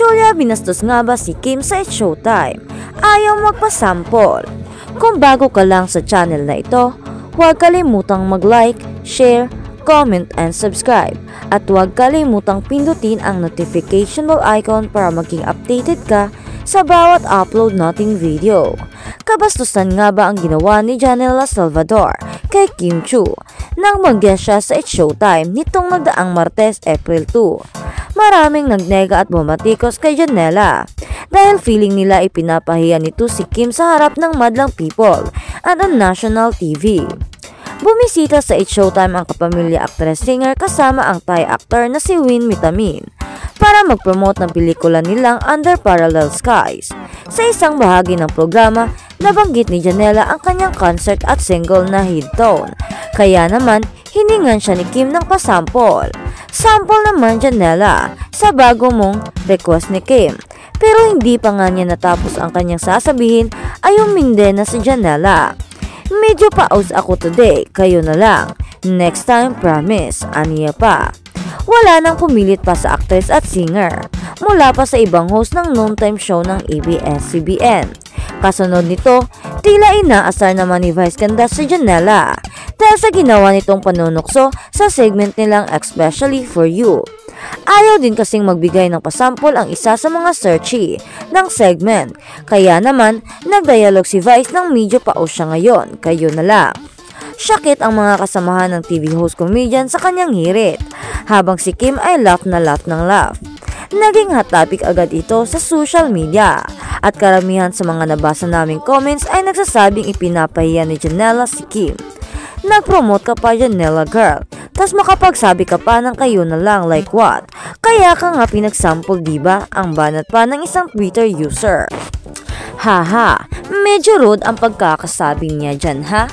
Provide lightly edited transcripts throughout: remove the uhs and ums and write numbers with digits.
Julia, binastos nga ba si Kim sa It's Showtime? Ayaw magpasample. Kung bago ka lang sa channel na ito, huwag kalimutang mag-like, share, comment, and subscribe. At huwag kalimutang pindutin ang notification bell icon para maging updated ka sa bawat upload nating video. Kabastusan nga ba ang ginawa ni Janela Salvador kay Kim Chiu nang mag-guest siya sa It's Showtime nitong nagdaang Martes, April 2? Maraming nagnega at bumatikos kay Janela dahil feeling nila ipinapahiya nito si Kim sa harap ng madlang people at on national TV. Bumisita sa It's Showtime ang kapamilya actress-singer kasama ang Thai actor na si Win Mitamin para mag-promote ng pelikula nilang Under Parallel Skies. Sa isang bahagi ng programa, nabanggit ni Janela ang kanyang concert at single na Head Tone. Kaya naman, hiningan siya ni Kim ng pasample. Sample naman, Janela, sa bago mong request ni Kim. Pero hindi pa nga niya natapos ang kanyang sasabihin ay uminde na si Janela. Medyo paus ako today, kayo na lang. Next time, promise, aniya pa. Wala nang pumilit pa sa actress at singer, mula pa sa ibang host ng noontime show ng ABS-CBN. Kasunod nito, tila inaasar naman ni Vice Ganda si Janela dahil sa ginawa nitong panunukso sa segment nilang Especially For You. Ayaw din kasing magbigay ng pasample ang isa sa mga searchy ng segment, kaya naman nagdialog si Vice ng medyo paus siya ngayon, kayo na lang. Syakit ang mga kasamahan ng TV host comedian sa kanyang hirit, habang si Kim ay laugh na laugh ng laugh. Naging hot topic agad ito sa social media, at karamihan sa mga nabasa naming comments ay nagsasabing ipinapahiya ni Janela si Kim. Nag-promote ka pa, Janela girl, tas makapagsabi ka pa ng kayo na lang, like what? Kaya ka nga pinagsample, diba? Ang banat pa ng isang Twitter user. Haha, medyo rude ang pagkakasabi niya dyan, ha?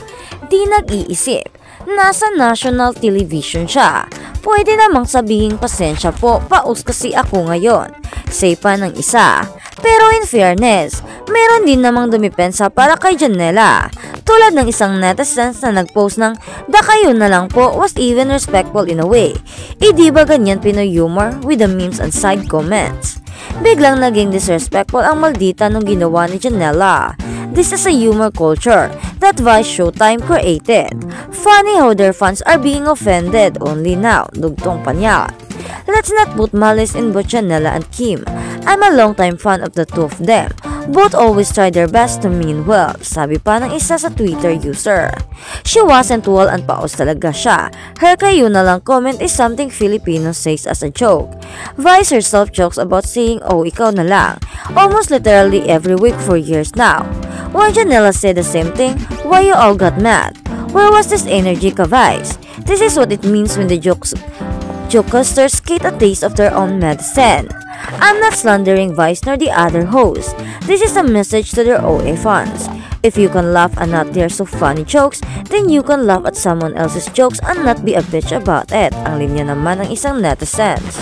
Di nag-iisip. Nasa national television siya. Pwede namang sabihin pasensya po, paus kasi ako ngayon. Say pa ng isa. Pero in fairness, meron din namang dumipensa para kay Janela. Tulad ng isang netizens na nagpost ng "Da kayo na lang po" was even respectful in a way. Di ba ganyan Pinoy humor with the memes and side comments? Biglang naging disrespectful ang maldita nung ginawa ni Janela. This is a humor culture that Vice Showtime created. Funny how their fans are being offended only now, dugtong pa niya. Let's not put malice in both Janela and Kim. I'm a long-time fan of the two of them. Both always try their best to mean well, sabi pa ng isa sa Twitter user. She wasn't well and paus talaga siya. Her kayo na lang comment is something Filipino says as a joke. Vice herself jokes about saying "oh ikaw na lang" almost literally every week for years now. When Janela said the same thing, why you all got mad? Where was this energy, ka Vice? This is what it means when the jokesters get a taste of their own medicine. I'm not slandering Vice nor the other hosts. This is a message to their OA fans. If you can laugh and not hear so funny jokes, then you can laugh at someone else's jokes and not be a bitch about it. Ang linya naman ng isang netizens.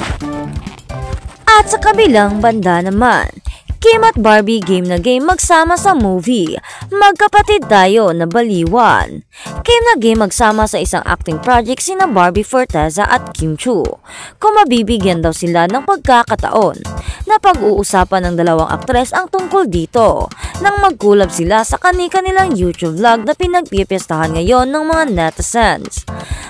At sa kabilang banda naman, Kim at Barbie game na game magsama sa movie. Magkapatid tayo na baliwan. Kim na game magsama sa isang acting project sina Barbie Forteza at Kim Chiu. Kung mabibigyan daw sila ng pagkakataon. Napag-uusapan ng dalawang aktres ang tungkol dito nang magkulab sila sa kani-kanilang YouTube vlog na pinagpipiestahan ngayon ng mga netizens.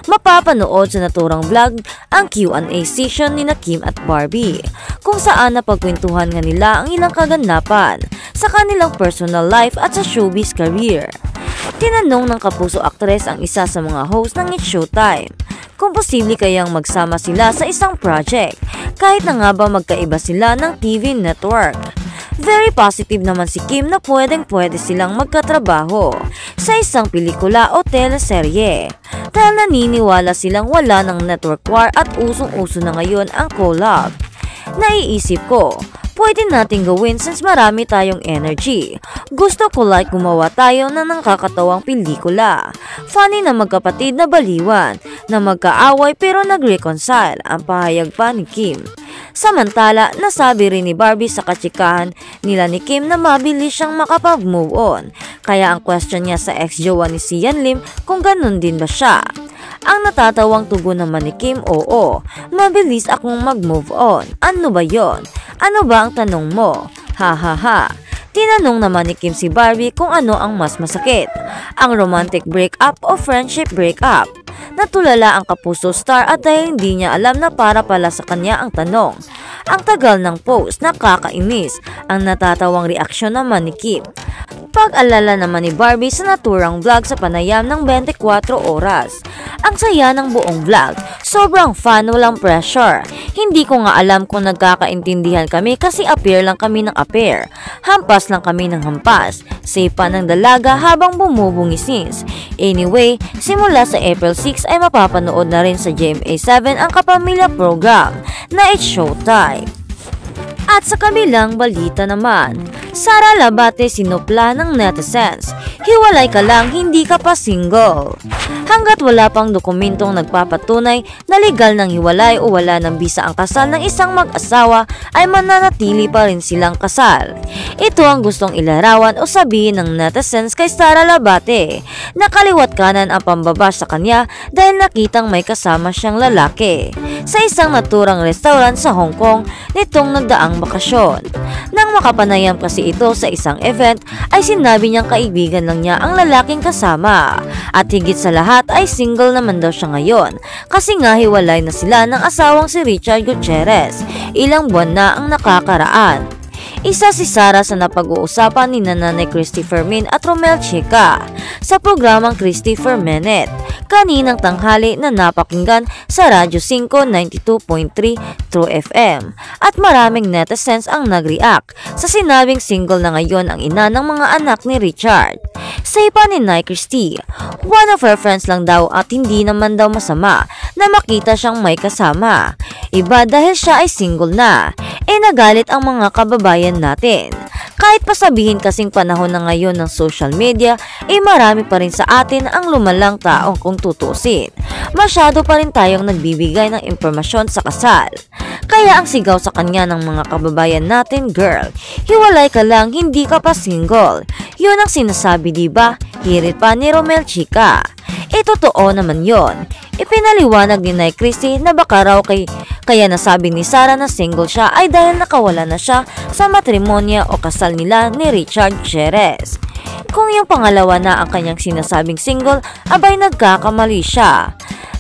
Mapapanood sa naturang vlog ang Q&A session ni Kim at Barbie, kung saan napagkwentuhan nga nila ang ilang kaganapan sa kanilang personal life at sa showbiz career. Tinanong ng kapuso aktres ang isa sa mga host ng It's Showtime kung posible kayang magsama sila sa isang project kahit na nga ba magkaiba sila ng TV network. Very positive naman si Kim na pwedeng-pwede silang magkatrabaho sa isang pelikula o teleserye dahil naniniwala silang wala ng network war at usong-uso na ngayon ang collab. Naiisip ko, pwede nating gawin since marami tayong energy. Gusto ko like gumawa tayo ng nakakatawang pelikula. Funny na magkapatid na baliwan, na magkaaway pero nag-reconcile, ang pahayag pa ni Kim. Samantala, nasabi rin ni Barbie sa katsikahan nila ni Kim na mabilis siyang makapag-move on. Kaya ang question niya sa ex-jowa ni Sian Lim kung ganun din ba siya. Ang natatawang tugon naman ni Kim, oo, mabilis akong mag-move on. Ano ba yon? Ano ba ang tanong mo? Ha ha ha. Tinanong naman ni Kim si Barbie kung ano ang mas masakit, ang romantic breakup o friendship breakup. Natulala ang Kapuso star at dahil hindi niya alam na para pala sa kanya ang tanong. Ang tagal ng post, nakakainis, ang natatawang reaksyon naman ni Kim. Pag-alala naman ni Barbie sa naturang vlog sa panayam ng 24 oras. Ang saya ng buong vlog, sobrang fun, walang pressure. Hindi ko nga alam kung nagkakaintindihan kami kasi appear lang kami ng appear. Hampas lang kami ng hampas. Safe pa ng dalaga habang bumubungisins. Anyway, simula sa April 6 ay mapapanood na rin sa GMA7 ang Kapamilya program na It's Showtime. At sa kabilang balita naman, Sara Labate sinupla ng netizens. Hiwalay ka lang, hindi ka pa single. Hanggat wala pang dokumentong nagpapatunay na legal ng hiwalay o wala ng bisa ang kasal ng isang mag-asawa ay mananatili pa rin silang kasal. Ito ang gustong ilarawan o sabihin ng netizens kay Sara Labate. Nakaliwat kanan ang pambaba sa kanya dahil nakitang may kasama siyang lalaki sa isang naturang restaurant sa Hong Kong nitong nagdaang bakasyon. Nang makapanayam kasi ito sa isang event ay sinabi niyang kaibigan lang niya ang lalaking kasama at higit sa lahat ay single naman daw siya ngayon kasi nga hiwalay na sila ng asawang si Richard Gutierrez ilang buwan na ang nakakaraan. Isa si Sara sa napag-uusapan ni Nanay Christy Fermin at Romel Chica sa programang Christy for Minute kaninang tanghali na napakinggan sa Radyo 5 92.3 True FM at maraming netizens ang nag-react sa sinabing single na ngayon ang ina ng mga anak ni Richard. Say pa ni Nanay Christy, one of her friends lang daw at hindi naman daw masama na makita siyang may kasama. Iba dahil siya ay single na. Nagalit ang mga kababayan natin. Kahit pasabihin kasing panahon na ngayon ng social media, marami pa rin sa atin ang lumalang taong kung tutusin. Masyado pa rin tayong nagbibigay ng impormasyon sa kasal. Kaya ang sigaw sa kanya ng mga kababayan natin, girl, hiwalay ka lang, hindi ka pa single. Yun ang sinasabi, diba? Hirit pa ni Romel Chica. Totoo naman yon. Ipinaliwanag ni Nanay Christy na baka raw kaya nasabi ni Sara na single siya ay dahil nakawala na siya sa matrimonya o kasal nila ni Richard Gutierrez. Kung yung pangalawa na ang kanyang sinasabing single, abay nagkakamali siya.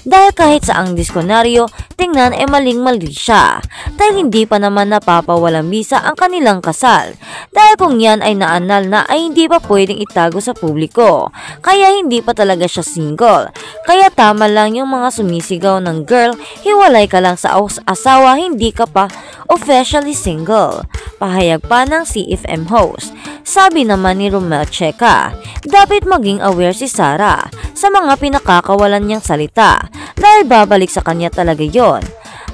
Dahil kahit sa ang diskonaryo, tingnan maling-mali siya. Dahil hindi pa naman napapawalang bisa ang kanilang kasal. Dahil kung yan ay naanal na ay hindi pa pwedeng itago sa publiko. Kaya hindi pa talaga siya single. Kaya tama lang yung mga sumisigaw ng girl, hiwalay ka lang sa asawa, hindi ka pa officially single. Pahayag pa ng CFM host. Sabi naman ni Romel Chica, dapat maging aware si Sara sa mga pinakakawalan niyang salita dahil babalik sa kanya talaga yon.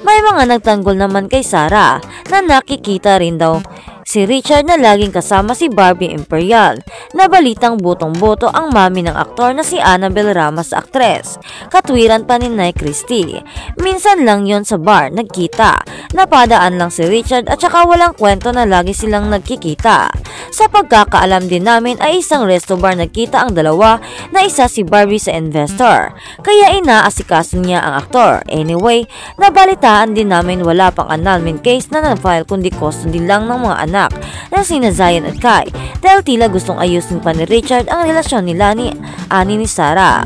May mga nagtanggol naman kay Sara na nakikita rin daw si Richard na laging kasama si Barbie Imperial na balitang botong-boto ang mami ng aktor na si Annabel Ramos aktres. Katwiran pa ni Nanay Christy. Minsan lang yon sa bar nagkita. Napadaan lang si Richard at saka walang kwento na lagi silang nagkikita. Sa pagkakaalam din namin ay isang resto bar nagkita ang dalawa na isa si Barbie sa investor. Kaya inaasikaso niya ang aktor. Anyway, nabalitaan din namin wala pang annulment case na na-file kundi custody lang ng mga anak na sina Zion at Kai dahil tila gustong ayusin pa ni Richard ang relasyon nila ni Sara.